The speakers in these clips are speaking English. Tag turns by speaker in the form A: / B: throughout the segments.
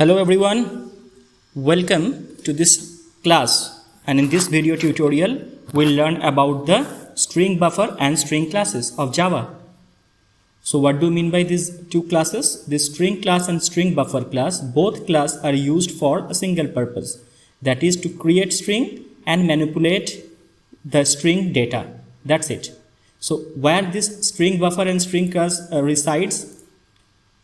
A: Hello everyone, welcome to this class, and in this video tutorial we'll learn about the string buffer and string classes of Java. So what do you mean by these two classes? This string class and string buffer class, both class are used for a single purpose, that is to create string and manipulate the string data. That's it. So where this string buffer and string class resides,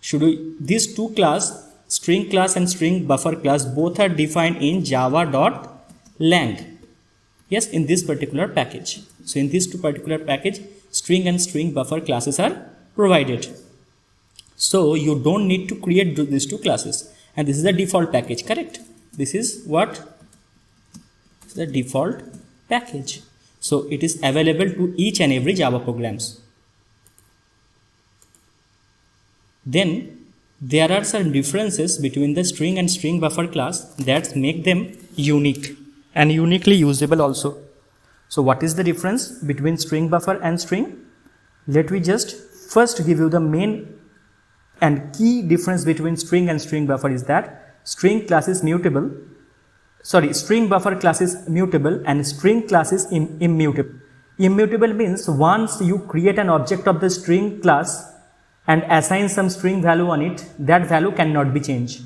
A: these two class, string class and string buffer class, both are defined in java.lang. Yes, in this particular package. So in this particular package, string and string buffer classes are provided. So you don't need to create these two classes, and this is the default package, correct? This is what? The default package. So it is available to each and every Java programs. Then there are some differences between the string and string buffer class that make them unique and uniquely usable also. So what is the difference between string buffer and string? Let me just first give you the main and key difference between string and string buffer is that string class is mutable. String buffer class is mutable and string class is immutable. Immutable means once you create an object of the string class and assign some string value on it, that value cannot be changed.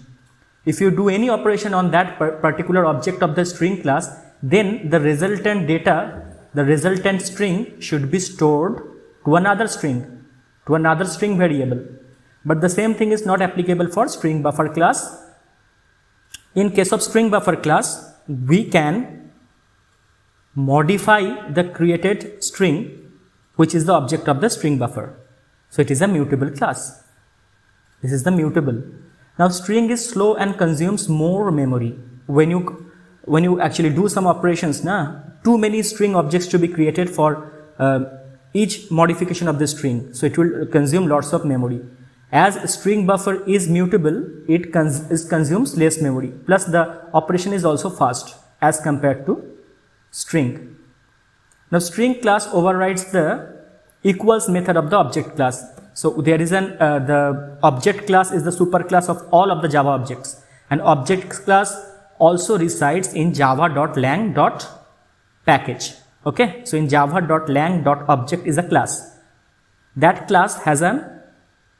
A: If you do any operation on that particular object of the string class, then the resultant data, the resultant string should be stored to another string variable. But the same thing is not applicable for string buffer class. In case of string buffer class, we can modify the created string, which is the object of the string buffer. So it is a mutable class. This is the mutable. Now string is slow and consumes more memory. When you actually do some operations, too many string objects to be created for each modification of the string. So it will consume lots of memory. As string buffer is mutable, it consumes less memory. Plus the operation is also fast as compared to string. Now string class overrides the equals method of the object class. So there is the object class is the superclass of all of the Java objects, and object class also resides in java.lang.package. Okay, so in java.lang.object is a class. That class has a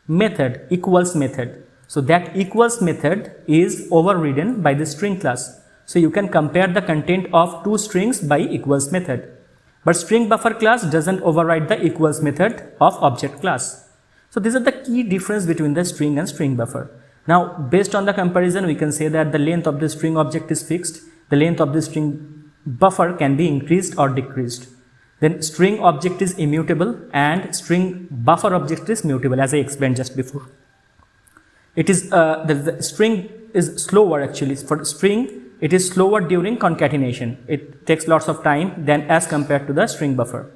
A: method, equals method. So that equals method is overridden by the string class. So you can compare the content of two strings by equals method. But string buffer class doesn't override the equals method of object class. So these are the key difference between the string and string buffer. Now based on the comparison, we can say that the length of the string object is fixed. The length of the string buffer can be increased or decreased. Then string object is immutable and string buffer object is mutable, as I explained just before. It is the string is slower actually. For string, it is slower during concatenation. It takes lots of time than as compared to the string buffer.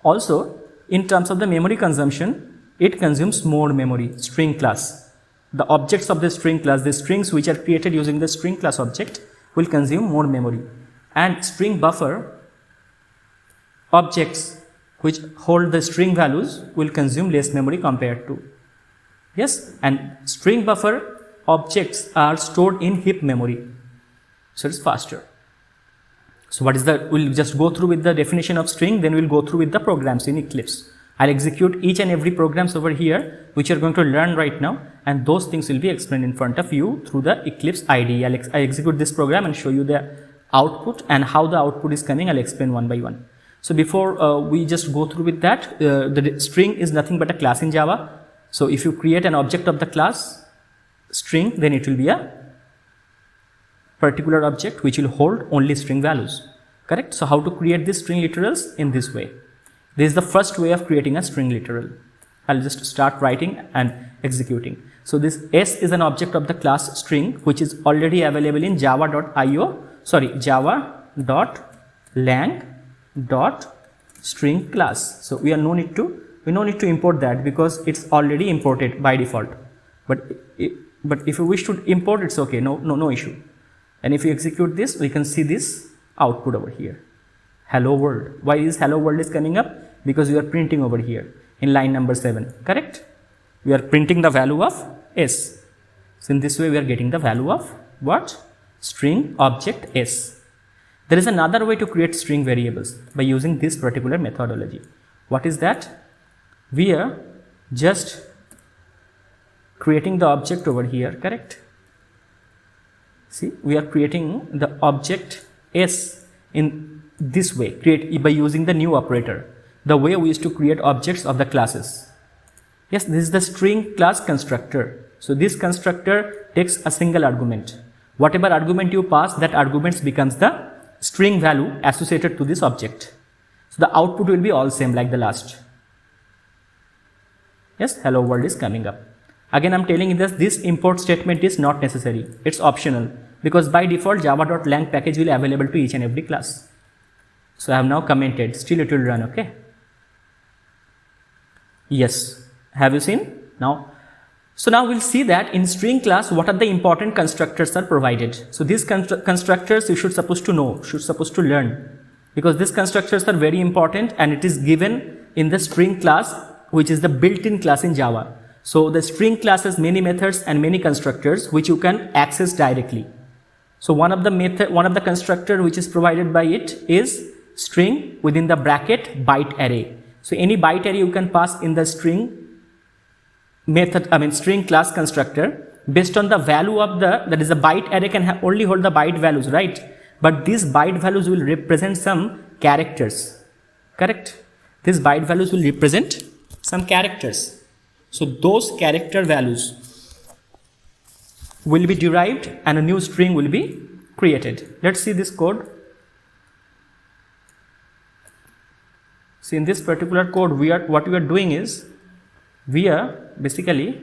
A: Also, in terms of the memory consumption, it consumes more memory, string class. The objects of the string class, the strings which are created using the string class object, will consume more memory. And string buffer objects which hold the string values will consume less memory compared to. Yes, and string buffer objects are stored in heap memory. So it's faster. So what is we'll just go through with the definition of string, then we'll go through with the programs in Eclipse. I'll execute each and every programs over here, which you're going to learn right now, and those things will be explained in front of you through the Eclipse IDE. I execute this program and show you the output, and how the output is coming, I'll explain one by one. So before we just go through with that, the string is nothing but a class in Java. So if you create an object of the class string, then it will be a particular object which will hold only string values, correct? So how to create these string literals? In this way. This is the first way of creating a string literal. I'll just start writing and executing. So this S is an object of the class string, which is already available in java.lang.string class. So we no need to import that because it's already imported by default. But if you wish to import, it's okay, no issue. And if you execute this, we can see this output over here. Hello world. Why is hello world is coming up? Because we are printing over here in line number 7, correct? We are printing the value of S. So in this way we are getting the value of what? String object s. There is another way to create string variables by using this particular methodology. What is that? We are just creating the object over here, correct? See, we are creating the object s in this way, by using the new operator, the way we used to create objects of the classes. Yes, this is the string class constructor. So this constructor takes a single argument. Whatever argument you pass, that argument becomes the string value associated to this object. So the output will be all same like the last. Yes, hello world is coming up. Again, I am telling you this import statement is not necessary. It's optional because by default java.lang package will be available to each and every class. So I have now commented, still it will run, okay? Yes, have you seen now? So now we'll see that in string class what are the important constructors are provided. So these constructors you should supposed to know, supposed to learn, because these constructors are very important and it is given in the string class, which is the built-in class in Java. So the string class has many methods and many constructors which you can access directly. So one of the constructor which is provided by it is string within the bracket byte array. So any byte array you can pass in the string string class constructor based on the value of that is the byte array can only hold the byte values, right? But these byte values will represent some characters, correct? These byte values will represent some characters. So those character values will be derived and a new string will be created. Let's see this code. See, in this particular code, what we are doing is we are basically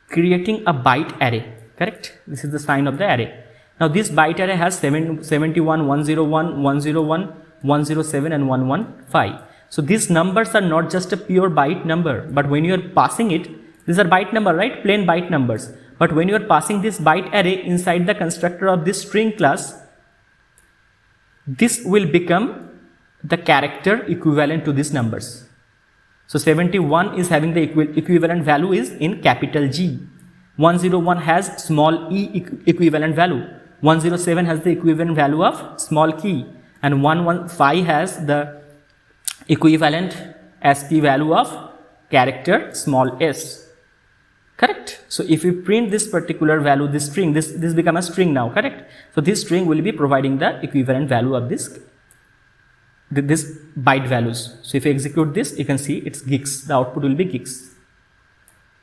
A: creating a byte array, correct? This is the sign of the array. Now this byte array has 71, 101, 101, 107 and 115. So these numbers are not just a pure byte number, but when you are passing it, these are byte number, right? Plain byte numbers. But when you are passing this byte array inside the constructor of this string class, this will become the character equivalent to these numbers. So 71 is having the equivalent value is in capital G. 101 has small e equivalent value. 107 has the equivalent value of small key. And 115 has the equivalent ASCII value of character small s. Correct? So if we print this particular value, this string, this become a string now, correct? So this string will be providing the equivalent value of this byte values. So if you execute this, you can see it's gigs. The output will be gigs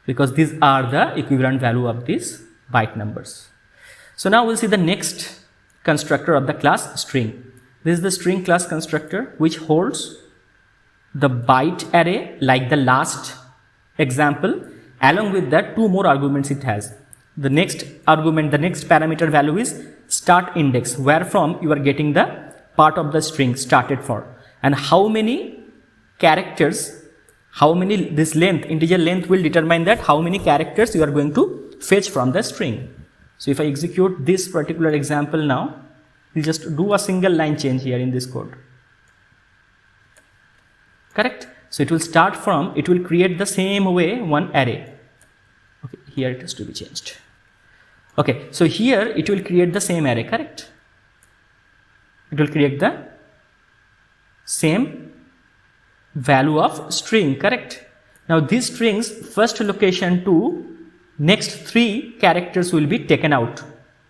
A: because these are the equivalent value of these byte numbers. So now we'll see the next constructor of the class string. This is the string class constructor which holds the byte array like the last example. Along with that, two more arguments it has. The next argument, the next parameter value is start index, where from you are getting the part of the string started for, and how many characters, this length, integer length will determine that how many characters you are going to fetch from the string. So if I execute this particular example now, we'll just do a single line change here in this code, correct? So it will start from, it will create the same way one array. Okay, here it has to be changed. Okay, so here it will create the same array, correct? It will create the same value of string, correct? Now these strings first location to next 3 characters will be taken out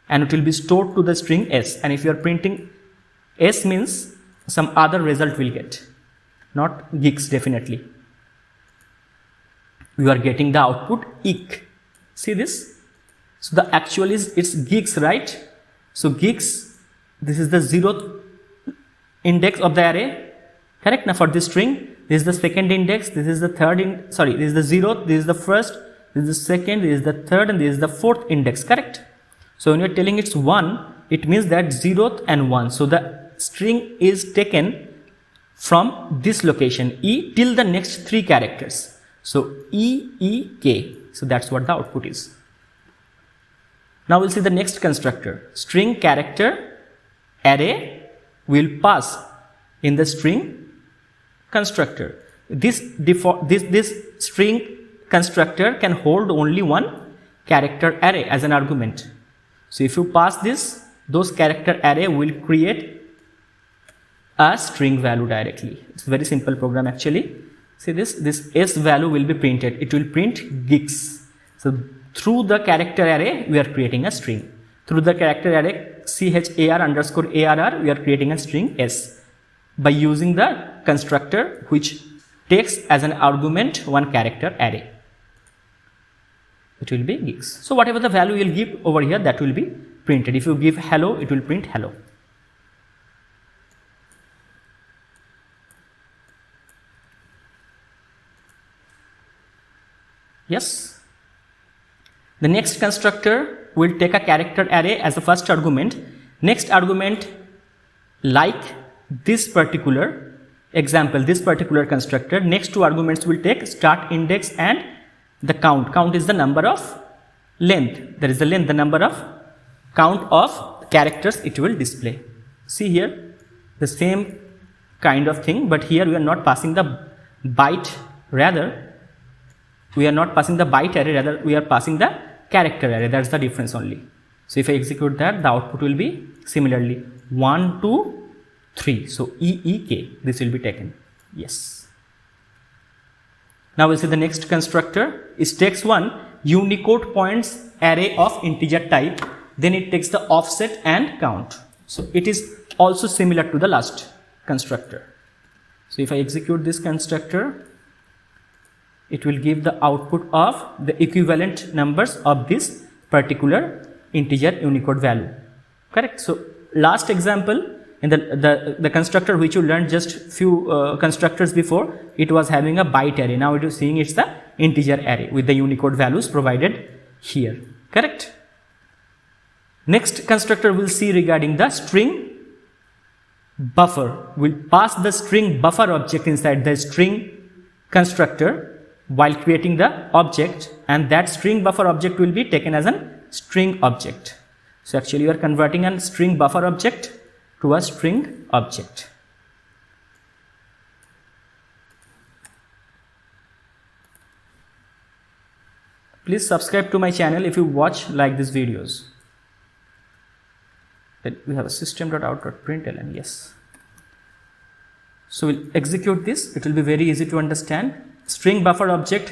A: and it will be stored to the string s, and if you are printing s means some other result will get, not gigs definitely. You are getting the output eq. See this? So the actual is it's gigs, right? So gigs, this is the 0th index of the array, correct? Now for this string, this is the second index, this is the third this is the 0th, this is the first, this is the second, this is the third, and this is the 4th index, correct? So when you are telling it's 1, it means that 0th and 1. So the string is taken from this location E till the next 3 characters. So E, E, K. So that's what the output is. Now we'll see the next constructor. String character array will pass in the string constructor. This string constructor can hold only one character array as an argument. So if you pass this, those character array will create a string value directly. It's a very simple program actually. See this s value will be printed. It will print gigs. So through the character array, we are creating a string. Through the character array char_arr, we are creating a string s by using the constructor which takes as an argument one character array. It will be gigs. So whatever the value you will give over here, that will be printed. If you give hello, it will print hello. Yes. The next constructor will take a character array as the first argument. Next argument, like this particular example, this particular constructor, next two arguments will take start index and the count. Count is the number of length. There is the length, the number of count of characters it will display. See here, the same kind of thing, but here we are not passing the byte, rather we are not passing the byte array, rather we are passing the character array. That's the difference only. So if I execute that, the output will be similarly 1, 2, 3. So EEK, this will be taken. Yes. Now we'll see the next constructor. It takes one Unicode points array of integer type, then it takes the offset and count. So it is also similar to the last constructor. So if I execute this constructor, it will give the output of the equivalent numbers of this particular integer Unicode value. Correct? So last example, in the constructor which you learned just few constructors before, it was having a byte array. Now it is seeing it's the integer array with the Unicode values provided here. Correct? Next constructor we'll see regarding the string buffer. We'll pass the string buffer object inside the string constructor while creating the object, and that string buffer object will be taken as a string object. So actually you are converting a string buffer object to a string object. Please subscribe to my channel if you watch like these videos. Then we have a system.out.println. Yes. So we'll execute this. It will be very easy to understand. String buffer object.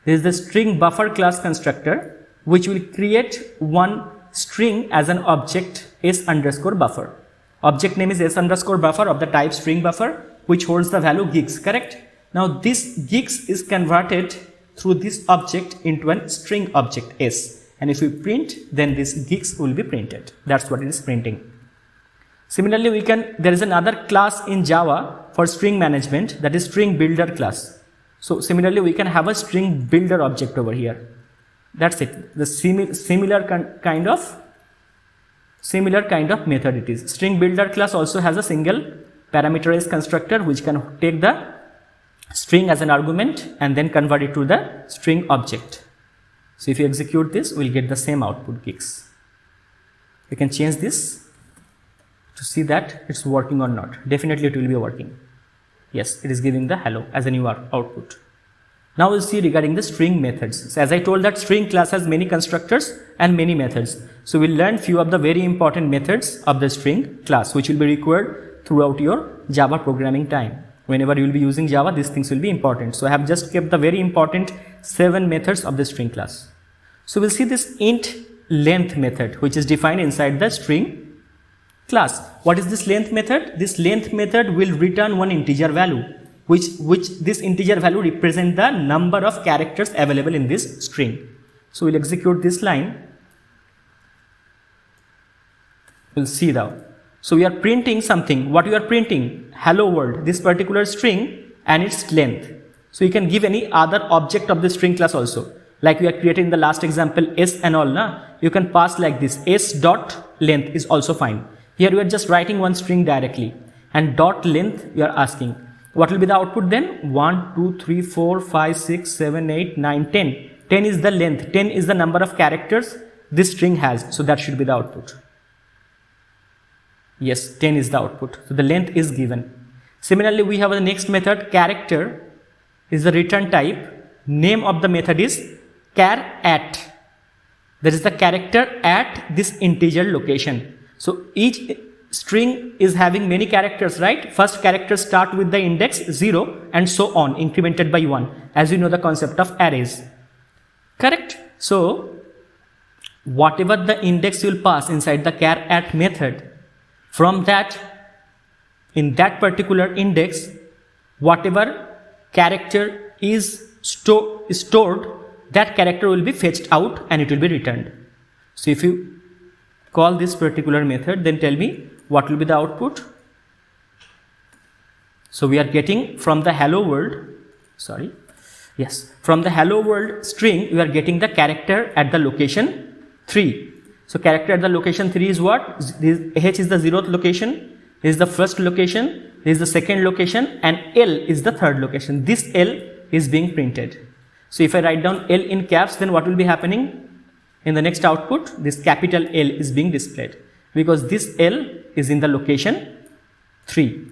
A: This is the string buffer class constructor which will create one string as an object s_buffer. Object name is s_buffer of the type string buffer which holds the value gigs. Correct? Now this gigs is converted through this object into a string object s, and if we print, then this gigs will be printed. That's what it is printing. Similarly, there is another class in Java for string management, that is string builder class. So similarly, we can have a string builder object over here. That's it. The similar kind of method it is. String builder class also has a single parameterized constructor which can take the string as an argument and then convert it to the string object. So if you execute this, we'll get the same output gigs. You can change this to see that it's working or not. Definitely it will be working. Yes, it is giving the hello as a new output. Now we'll see regarding the string methods. So as I told that string class has many constructors and many methods. So we'll learn few of the very important methods of the string class which will be required throughout your Java programming time. Whenever you will be using Java, these things will be important. So I have just kept the very important 7 methods of the string class. So we'll see this int length method which is defined inside the string class. What is this length method? This length method will return one integer value, which this integer value represent the number of characters available in this string. So we'll execute this line. We'll see now. So we are printing something. What we are printing? Hello world, this particular string and its length. So you can give any other object of the string class also. Like we are creating the last example s and all. You can pass like this, s dot length is also fine. Here we are just writing one string directly and dot length we are asking. What will be the output then? 1, 2, 3, 4, 5, 6, 7, 8, 9, 10. 10 is the length. 10 is the number of characters this string has. So that should be the output. Yes, 10 is the output. So the length is given. Similarly, we have the next method, character is the return type. Name of the method is char@. That is the character at this integer location. So each string is having many characters, right? First character start with the index 0 and so on, incremented by 1, as you know the concept of arrays. Correct? So whatever the index you will pass inside the char at method, from that, in that particular index, whatever character is stored, that character will be fetched out and it will be returned. So if you call this particular method, then tell me what will be the output. So we are getting from the hello world, from the hello world string, we are getting the character at the location 3. So character at the location 3 is what? H is the 0th location, is the first location, is the second location, and L is the third location. This L is being printed. So if I write down L in caps, then what will be happening? In the next output, this capital L is being displayed because this L is in the location 3.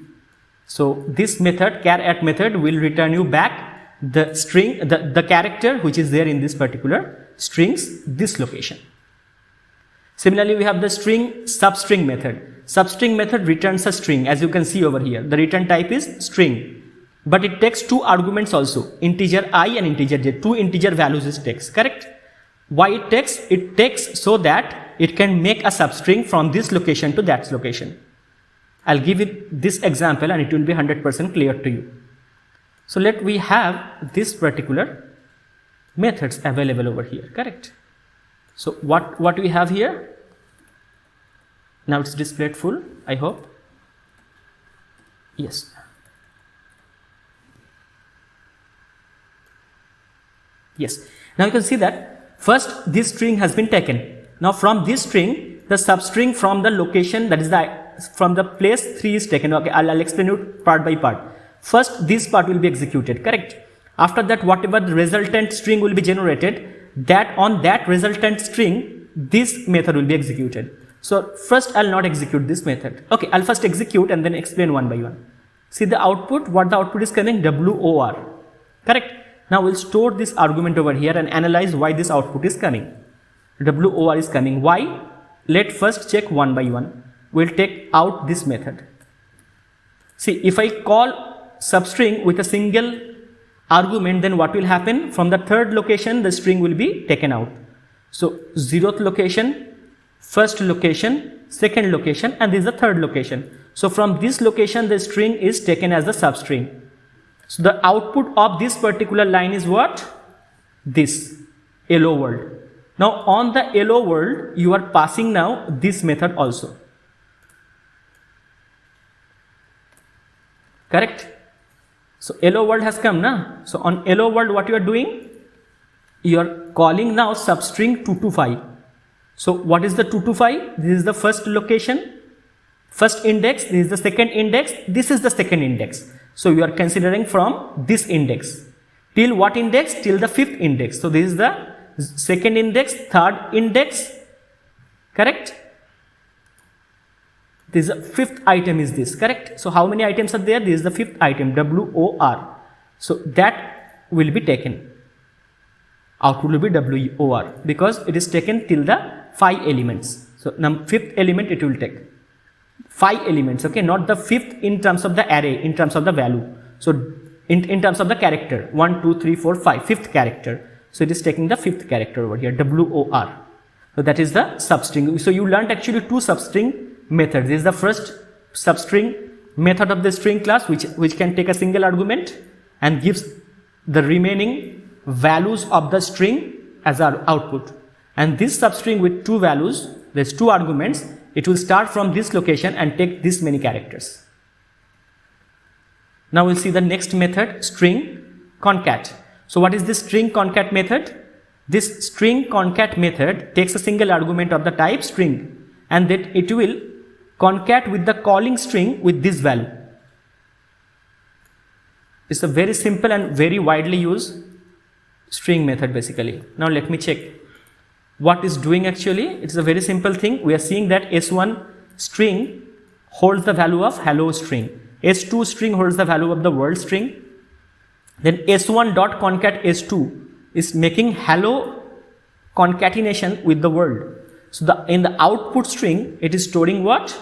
A: So this method, char at method, will return you back the string, the character which is there in this particular strings, this location. Similarly, we have the string substring method. Substring method returns a string, as you can see over here. The return type is string. But it takes 2 arguments also, integer I and integer j. 2 integer values it takes, correct? Why it takes? It takes so that it can make a substring from this location to that location. I'll give it this example and it will be 100% clear to you. So we have this particular methods available over here, correct? So what we have here? Now it's displayed full, I hope. Yes. Yes. Now you can see that first this string has been taken. Now from this string, the substring from the location, that is from the place 3 is taken. Okay, I'll explain it part by part. First this part will be executed, correct? After that, whatever the resultant string will be generated, that on that resultant string, this method will be executed. So first I'll not execute this method. Okay, I'll first execute and then explain one by one. See the output, what the output is coming? WOR, correct? Now we'll store this argument over here and analyze why this output is coming. WOR is coming. Why? Let's first check one by one. We'll take out this method. See, if I call substring with a single argument, then what will happen? From the third location, the string will be taken out. So 0th location, first location, second location, and this is the third location. So from this location, the string is taken as the substring. So the output of this particular line is what? This hello world. Now on the hello world, you are passing now this method also. Correct? So hello world has come now. So on hello world, what you are doing? You are calling now substring 225. So what is the 225? This is the first location, first index. This is the second index. This is the second index. So you are considering from this index till what index? Till the 5th index. So this is the second index, third index, correct? This is the 5th item is this, correct? So how many items are there? This is the 5th item, WOR. So that will be taken. Output will be WOR because it is taken till the 5 elements. So 5th element it will take. 5 elements, okay, not the 5th in terms of the array, in terms of the value. So in terms of the character, 1, 2, 3, 4, 5, 5th character. So it is taking the 5th character over here, WOR. So that is the substring. So you learned actually 2 substring methods. This is the first substring method of the string class, which can take a single argument and gives the remaining values of the string as our output. And this substring with 2 values, there's 2 arguments, it will start from this location and take this many characters. Now we'll see the next method, string concat. So what is this string concat method? This string concat method takes a single argument of the type string and that it will concat with the calling string with this value. It's a very simple and very widely used string method basically. Now let me check what is doing actually. It's a very simple thing. We are seeing that S1 string holds the value of hello string. S2 string holds the value of the world string. Then S1 dot concat S2 is making hello concatenation with the word. So in the output string, it is storing what?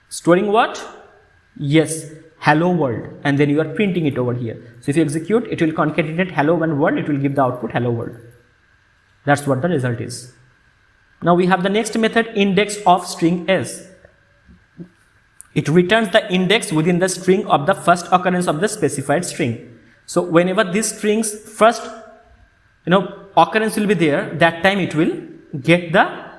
A: Storing what? Yes, hello world, and then you are printing it over here. So if you execute, it will concatenate hello and world, it will give the output hello world. That's what the result is. Now we have the next method, index of string s. It returns the index within the string of the first occurrence of the specified string. So whenever this string's first occurrence will be there, that time it will get the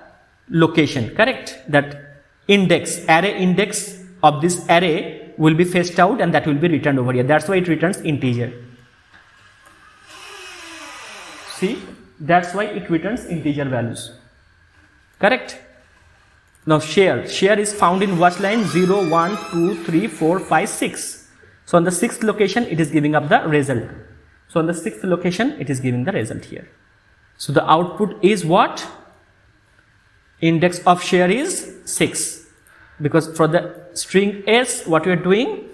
A: location, correct? That index, array index of this array will be fetched out and that will be returned over here. That's why it returns integer. See, that's why it returns integer values, correct? Now share is found in what line? 0, 1, 2, 3, 4, 5, 6. So on the 6th location, it is giving up the result. So on the 6th location, it is giving the result here. So the output is what? Index of share is 6. Because for the string s, what we are doing?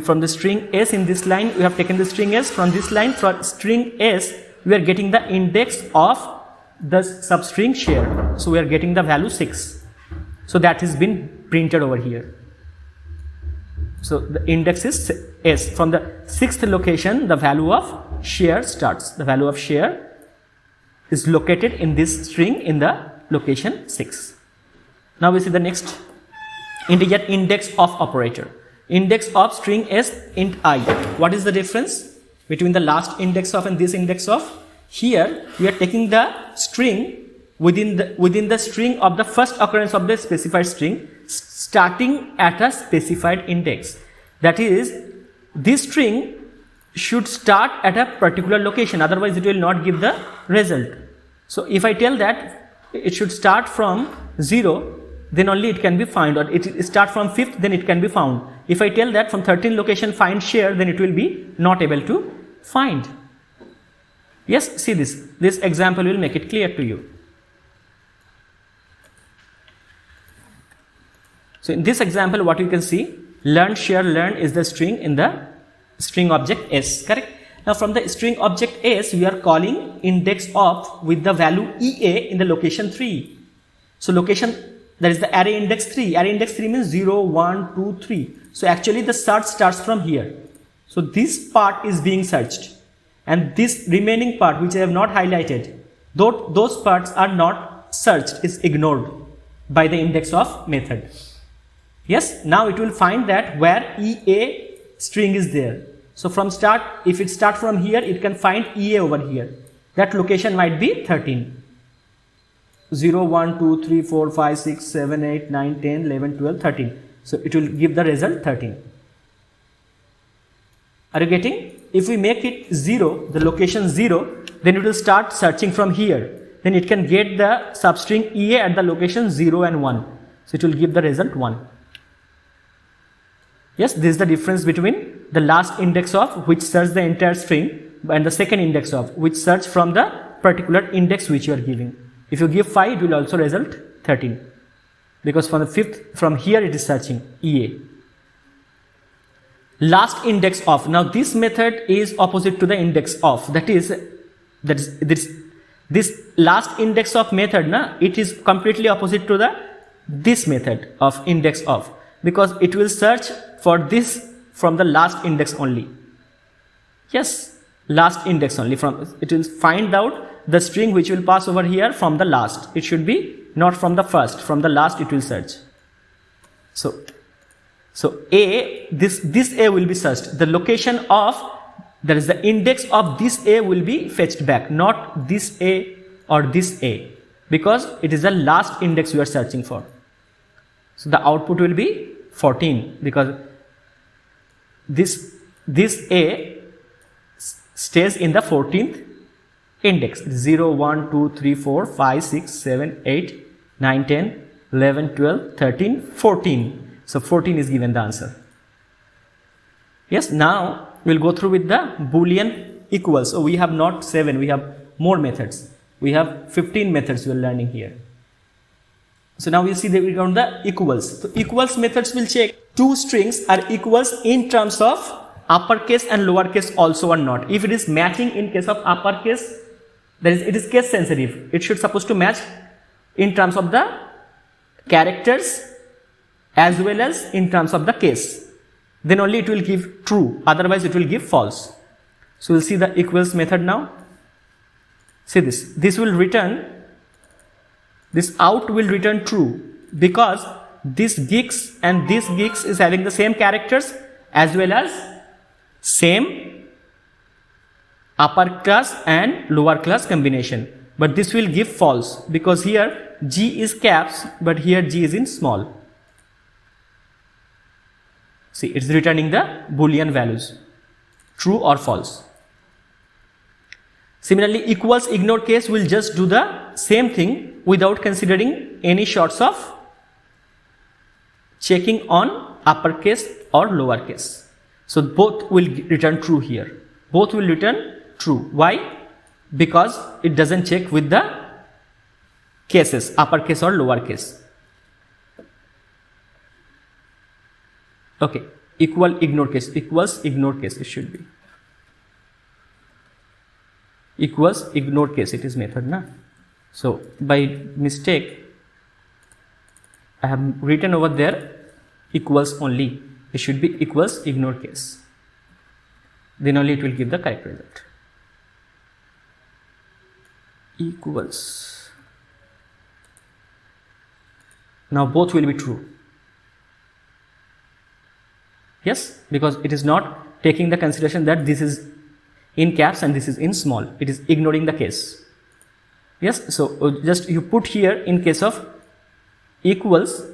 A: From the string s in this line, we have taken the string s. From this line, for string s, we are getting the index of the substring share. So we are getting the value 6. So that has been printed over here. So the index is s. From the 6th location, the value of share starts. The value of share is located in this string in the location 6. Now we see the next integer, index of operator. Index of string s int I. What is the difference between the last index of and this index of? Here we are taking the string within the string of the first occurrence of the specified string, starting at a specified index. That is, this string should start at a particular location, otherwise it will not give the result. So if I tell that it should start from 0, then only it can be found, or it start from 5th, then it can be found. If I tell that from 13th location find share, then it will be not able to find. Yes, see this example will make it clear to you. So in this example, what you can see, learn share learn is the string in the string object s, correct? Now from the string object s, we are calling index of with the value ea in the location 3. So location, that is the array index 3. Array index 3 means 0, 1, 2, 3. So actually the search starts from here. So this part is being searched, and this remaining part which I have not highlighted, those parts are not searched, is ignored by the index of method. Yes, now it will find that where EA string is there. So from start, if it start from here, it can find EA over here. That location might be 13. 0, 1, 2, 3, 4, 5, 6, 7, 8, 9, 10, 11, 12, 13. So it will give the result 13. Are you getting? If we make it 0, the location 0, then it will start searching from here. Then it can get the substring EA at the location 0 and 1. So it will give the result 1. Yes, this is the difference between the last index of which search the entire string and the second index of which search from the particular index which you are giving. If you give 5, it will also result 13, because from the 5th, from here it is searching EA. Last index of. Now this method is opposite to the index of. That is this last index of method, it is completely opposite to this method of index of, because it will search for this from the last index only. Yes, last index only. It will find out the string which will pass over here from the last. It should be not from the first, from the last it will search. So A, this A will be searched. The location of, that is the index of this A will be fetched back, not this A or this A, because it is the last index we are searching for. So the output will be 14, because this A stays in the 14th index. 0, 1, 2, 3, 4, 5, 6, 7, 8, 9, 10, 11, 12, 13, 14. So 14 is given the answer. Yes, now we'll go through with the Boolean equals. So we have not 7, we have more methods. We have 15 methods we are learning here. So now we see that we got the equals. So equals methods will check two strings are equals in terms of uppercase and lowercase also or not. If it is matching in case of uppercase, that is, it is case sensitive. It should supposed to match in terms of the characters as well as in terms of the case. Then only it will give true, otherwise it will give false. So we'll see the equals method now. See this. This will return, this out will return true because this geeks and this geeks is having the same characters as well as same upper class and lower class combination. But this will give false because here G is caps but here G is in small. See, it's returning the Boolean values, true or false. Similarly, equals ignored case will just do the same thing without considering any sorts of checking on uppercase or lowercase. So both will return true here. Both will return true. Why? Because it doesn't check with the cases, uppercase or lowercase. Okay, equal ignored case, equals ignored case it should be. Equals ignored case, it is method na. So by mistake I have written over there equals only. It should be equals ignored case. Then only it will give the correct result. Equals. Now both will be true. Yes, because it is not taking the consideration that this is in caps and this is in small. It is ignoring the case. Yes, so just you put here in case of equals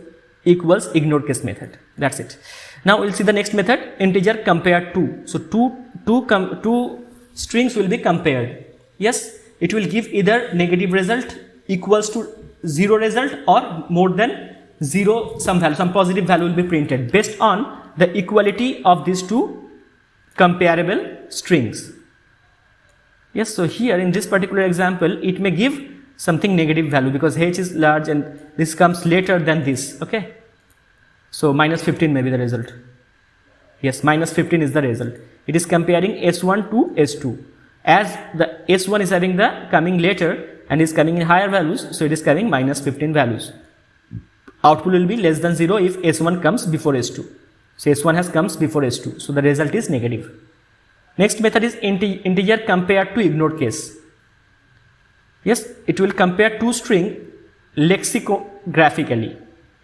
A: ignored case method. That's it. Now we'll see the next method, integer compare to. So two strings will be compared. Yes, it will give either negative result equals to 0 result or more than 0 some value, some positive value will be printed based on the equality of these two comparable strings. Yes, so here in this particular example, it may give something negative value because h is large and this comes later than this. Okay, so minus 15 may be the result. Yes, minus 15 is the result. It is comparing S1 to S2. As the S1 is having the coming later and is coming in higher values, so it is carrying minus 15 values. Output will be less than 0 if S1 comes before S2. So S1 has comes before S2, so the result is negative. Next method is integer compare to ignored case. Yes, it will compare two string lexicographically,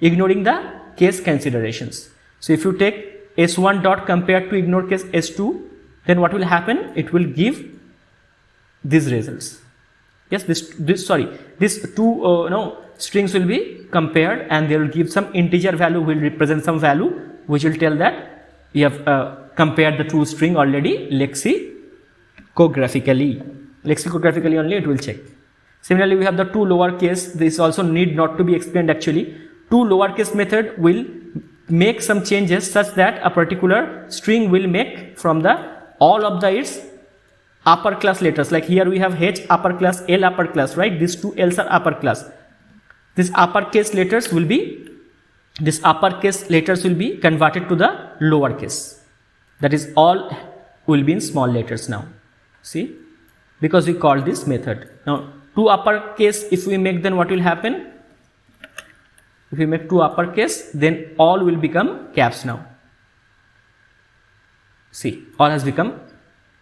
A: ignoring the case considerations. So if you take S1 dot compare to ignored case S2, then what will happen? It will give these results. Yes, these two strings will be compared and they will give some integer value, will represent some value which will tell that you have compared the two string already lexicographically. Lexicographically only it will check. Similarly, we have the two lowercase. This also need not to be explained actually. Two lowercase method will make some changes such that a particular string will make from the all of the its upper class letters. Like here we have H upper class, L upper class, right? These two L's are upper class. This uppercase letters will be converted to the lowercase. That is all will be in small letters now. See, because we call this method. Now two uppercase if we make, then what will happen? If we make two uppercase, then all will become caps now. See, all has become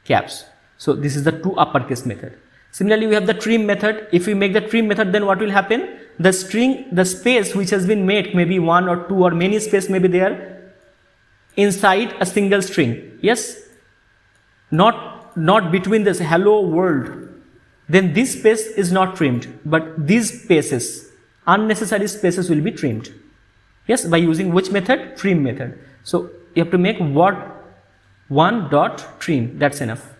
A: caps. So this is the two uppercase method. Similarly, we have the trim method. If we make the trim method, then what will happen? The string, the space which has been made, maybe one or two or many space may be there inside a single string. Yes, not between this hello world. Then this space is not trimmed, but these spaces, unnecessary spaces will be trimmed. Yes, by using which method? Trim method. So you have to make word one dot trim. That's enough.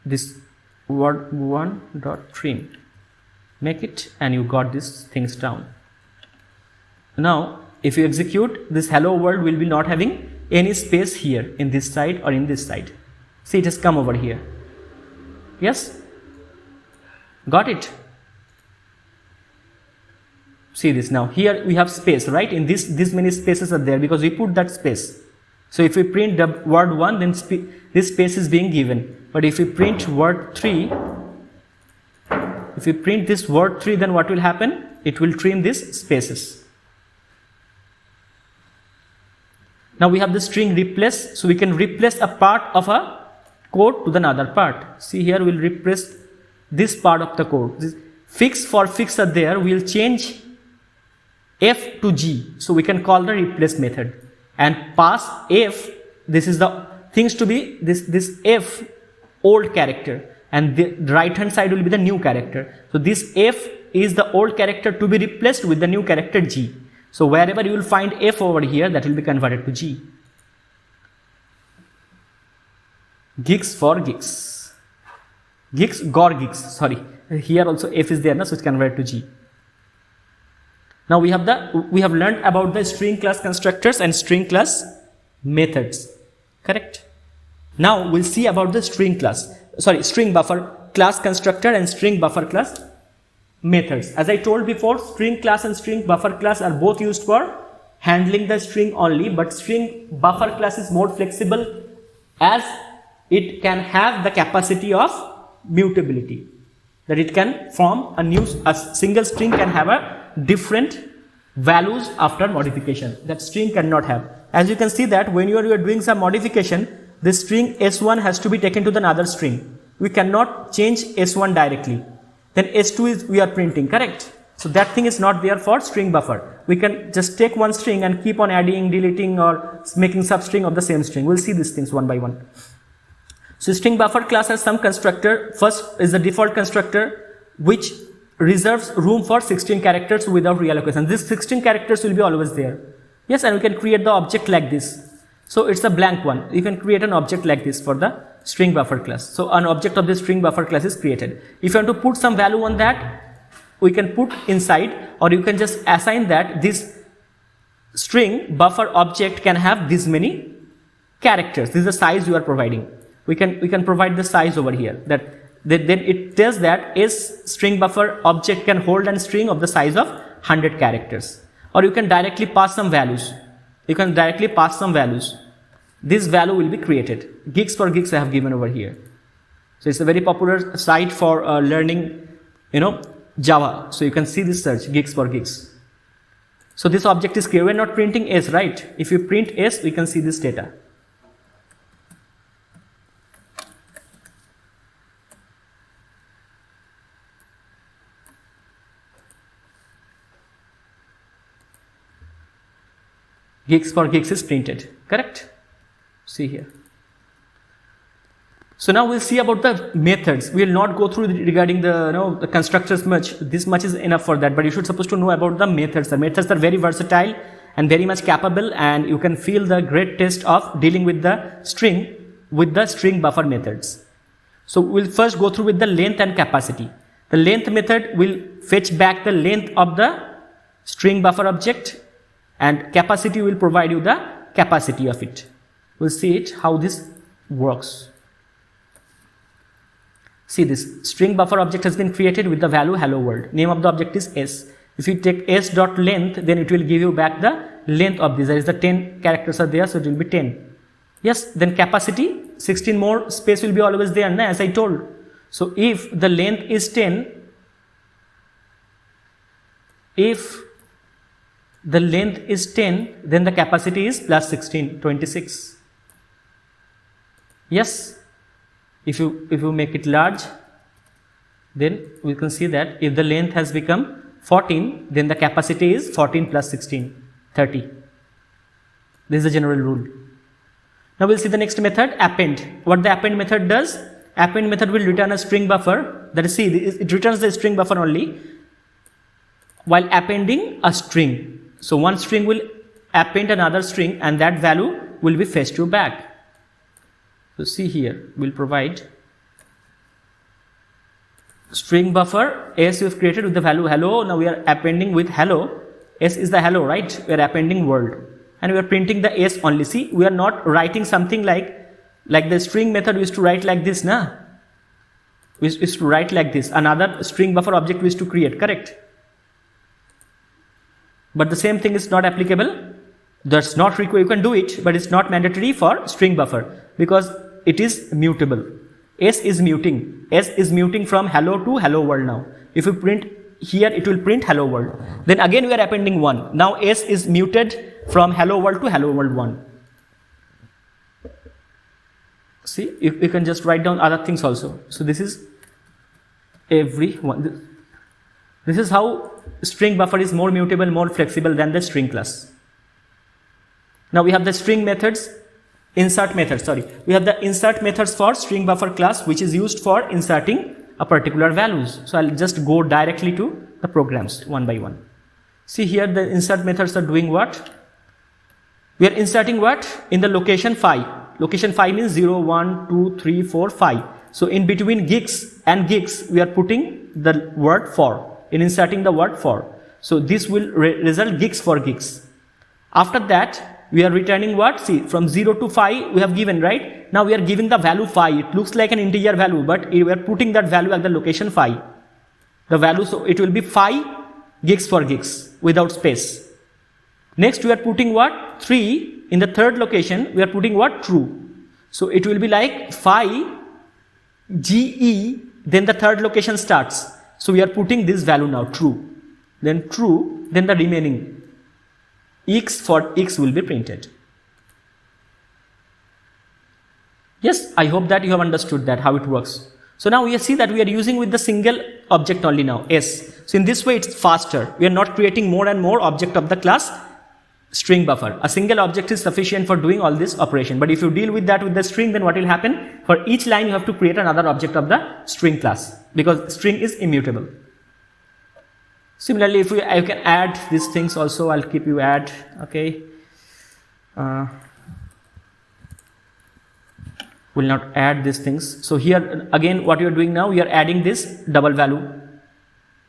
A: This word one dot trim. Make it and you got these things down. Now if you execute, this hello world will be not having any space here in this side or in this side. See, it has come over here. Yes, got it. See this now. Here we have space, right? In this many spaces are there because we put that space. So if we print the word 1, then this space is being given. But if we print word 3, if you print this word 3, then what will happen? It will trim these spaces. Now we have the string replace, so we can replace a part of a code to another part. See here, we'll replace this part of the code. This fix for fix are there, we'll change f to g, so we can call the replace method and pass f. This is the things to be this f old character, and the right hand side will be the new character. So this f is the old character to be replaced with the new character g. So wherever you will find f over here, that will be converted to g. Gigs for gigs. Gigs, gor gigs, sorry. Here also f is there, so it's converted to g. Now we have learned about the string class constructors and string class methods. Correct? Now we'll see about the string buffer class constructor and string buffer class methods. As I told before, string class and string buffer class are both used for handling the string only, but string buffer class is more flexible as it can have the capacity of mutability, that it can form a single string can have a different values after modification that string cannot have. As you can see that when you are doing some modification, the string s1 has to be taken to another string. We cannot change s1 directly. Then s2 is we are printing, correct? So that thing is not there for string buffer. We can just take one string and keep on adding, deleting, or making substring of the same string. We'll see these things one by one. So string buffer class has some constructor. First is the default constructor, which reserves room for 16 characters without reallocation. These 16 characters will be always there. Yes, and we can create the object like this. So it's a blank one. You can create an object like this for the string buffer class. So an object of the string buffer class is created. If you want to put some value on that, we can put inside, or you can just assign that this string buffer object can have this many characters. This is the size you are providing. We can provide the size over here. Then it tells that is string buffer object can hold a string of the size of 100 characters. Or you can directly pass some values. This value will be created. Gigs for gigs I have given over here. So it's a very popular site for learning, Java. So you can see this search, gigs for gigs. So this object is clear. We're not printing s, right? If you print s, we can see this data. Gigs for gigs is printed, correct? See here. So now we'll see about the methods. We will not go through regarding the constructors much. This much is enough for that, but you should supposed to know about the methods. The methods are very versatile and very much capable, and you can feel the great test of dealing with the string buffer methods. So we'll first go through with the length and capacity. The length method will fetch back the length of the string buffer object, and capacity will provide you the capacity of it. We'll see it how this works. See, this string buffer object has been created with the value hello world. Name of the object is s. If you take s.length, then it will give you back the length of this. That is the 10 characters are there, so it will be 10. Yes, then capacity, 16 more space will be always there, as I told. So if the length is 10, then the capacity is plus 16, 26. Yes, if you make it large, then we can see that if the length has become 14, then the capacity is 14 plus 16, 30. This is the general rule. Now we'll see the next method, append. What the append method does? Append method will return a string buffer. That is, see, it returns the string buffer only while appending a string. So one string will append another string, and that value will be fetched you back. So see here, we'll provide string buffer s we have created with the value hello. Now we are appending with hello. S is the hello, right? We are appending world, and we are printing the s only. See, we are not writing something like the string method we used to write like this, na? We used to write like this. Another string buffer object we used to create, correct? But the same thing is not applicable. That's not required. You can do it, but it's not mandatory for string buffer because it is mutable. S is muting. S is muting from hello to hello world now. If we print here, it will print hello world. Then again we are appending 1. Now S is muted from hello world to hello world 1. See, if we can just write down other things also. So this is every one. This is how string buffer is more mutable, more flexible than the string class. Now we have the string methods, insert methods, we have the insert methods for string buffer class, which is used for inserting a particular values. So I'll just go directly to the programs one by one. See here, the insert methods are doing what? We are inserting what? In the location 5. Location 5 means 0, 1, 2, 3, 4, 5. So in between gigs and gigs, we are putting the word for. In inserting the word for. So this will result gigs for gigs. After that, we are returning what? See, from 0 to 5 we have given, right? Now we are giving the value 5. It looks like an integer value, but we are putting that value at the location 5. The value, so it will be 5 gigs for gigs without space. Next we are putting what? 3. In the third location, we are putting what? True. So it will be like 5 GE, then the third location starts. So we are putting this value now, true. Then true, then the remaining X for X will be printed. Yes, I hope that you have understood that, how it works. So now we see that we are using with the single object only now, S. So in this way it's faster. We are not creating more and more object of the class string buffer. A single object is sufficient for doing all this operation. But if you deal with that with the string, then what will happen? For each line you have to create another object of the string class, because string is immutable. Similarly, if I can add these things also, I'll keep you add, okay. Will not add these things. So here again what you are doing now, we are adding this double value.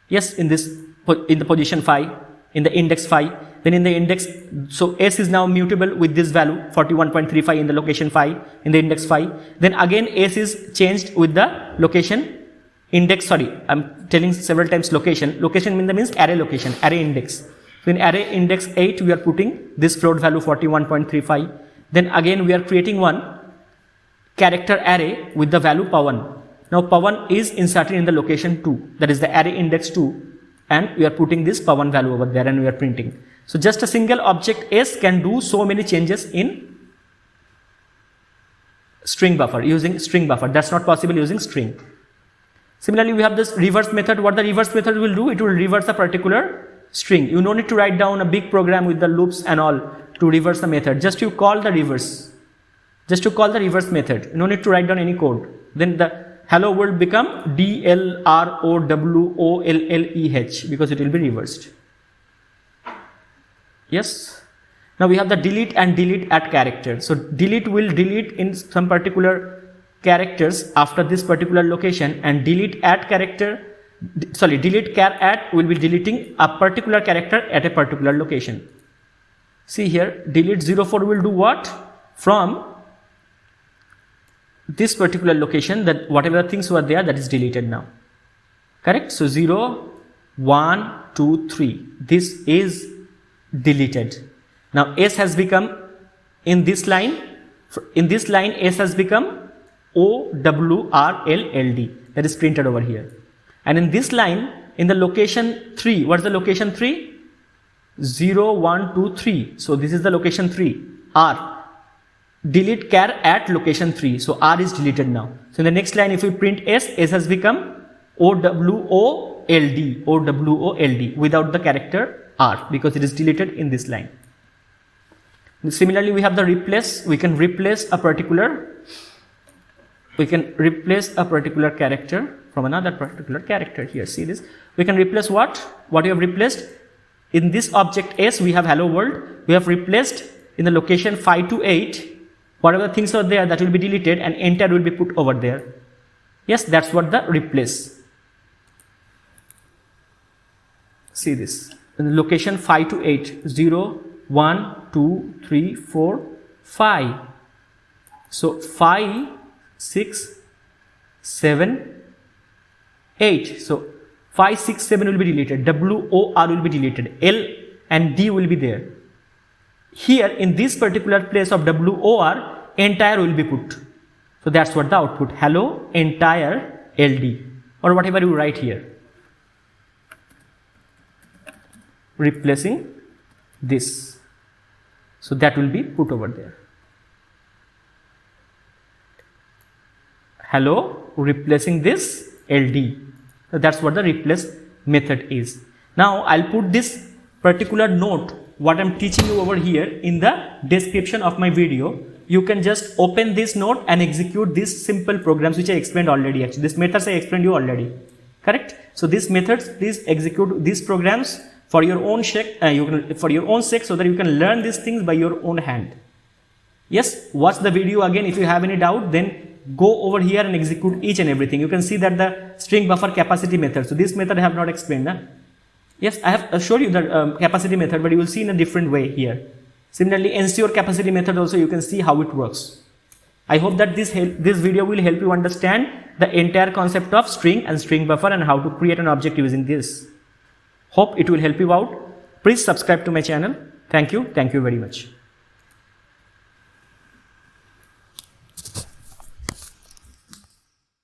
A: Yes, in the position 5, in the index 5. Then in the index, so S is now mutable with this value 41.35 in the location 5, in the index 5. Then again S is changed with the location index, I'm telling several times location. Location means array location, array index. So in array index 8 we are putting this float value 41.35. Then again we are creating one character array with the value pawan. Now pawan is inserted in the location 2, that is the array index 2, and we are putting this pawan value over there and we are printing. So just a single object S can do so many changes in string buffer, using string buffer. That's not possible using string. Similarly, we have this reverse method. What the reverse method will do, it will reverse a particular string. You don't need to write down a big program with the loops and all to reverse the method. Just you call the reverse. Just to call the reverse method. You don't need to write down any code. Then the hello world become DLROWOLLEH because it will be reversed. Yes. Now we have the delete and delete at character. So delete will delete in some particular characters after this particular location, and delete at character, delete char at will be deleting a particular character at a particular location. See here, delete 04 will do what? From this particular location, that whatever things were there, that is deleted now. Correct? So 0, 1, 2, 3. This is deleted. Now S has become, in this line S has become OWRLLD, that is printed over here. And in this line, in the location 3, what is the location 3? 0, 1, 2, 3. So this is the location 3, R. Delete char at location 3. So R is deleted now. So in the next line, if we print S has become OWOLD without the character R, because it is deleted in this line. And similarly, we have the replace. We can replace a particular character from another particular character. Here, see this. We can replace what? What we have replaced? In this object S, we have hello world. We have replaced in the location 5 to 8. Whatever things are there, that will be deleted and enter will be put over there. Yes, that's what the replace. See this. In the location 5 to 8, 0, 1, 2, 3, 4, 5. So 5, 6, 7, 8. So 5, 6, 7 will be deleted. WOR will be deleted. L and D will be there. Here in this particular place of WOR, entire will be put. So that's what the output. Hello entire LD, or whatever you write here. replacing this. So that will be put over there. Hello replacing this LD. So that's what the replace method is. Now I'll put this particular note what I'm teaching you over here in the description of my video. You can just open this note and execute these simple programs which I explained already. Actually, these methods I explained you already. Correct? So these methods, please execute these programs for your own sake, so that you can learn these things by your own hand. Yes, watch the video again. If you have any doubt, then go over here and execute each and everything. You can see that the string buffer capacity method. So this method I have not explained. Huh? Yes, I have showed you the capacity method, but you will see in a different way here. Similarly, ensure capacity method also you can see how it works. I hope that this video will help you understand the entire concept of string and string buffer and how to create an object using this. Hope it will help you out. Please subscribe to my channel. Thank you very much.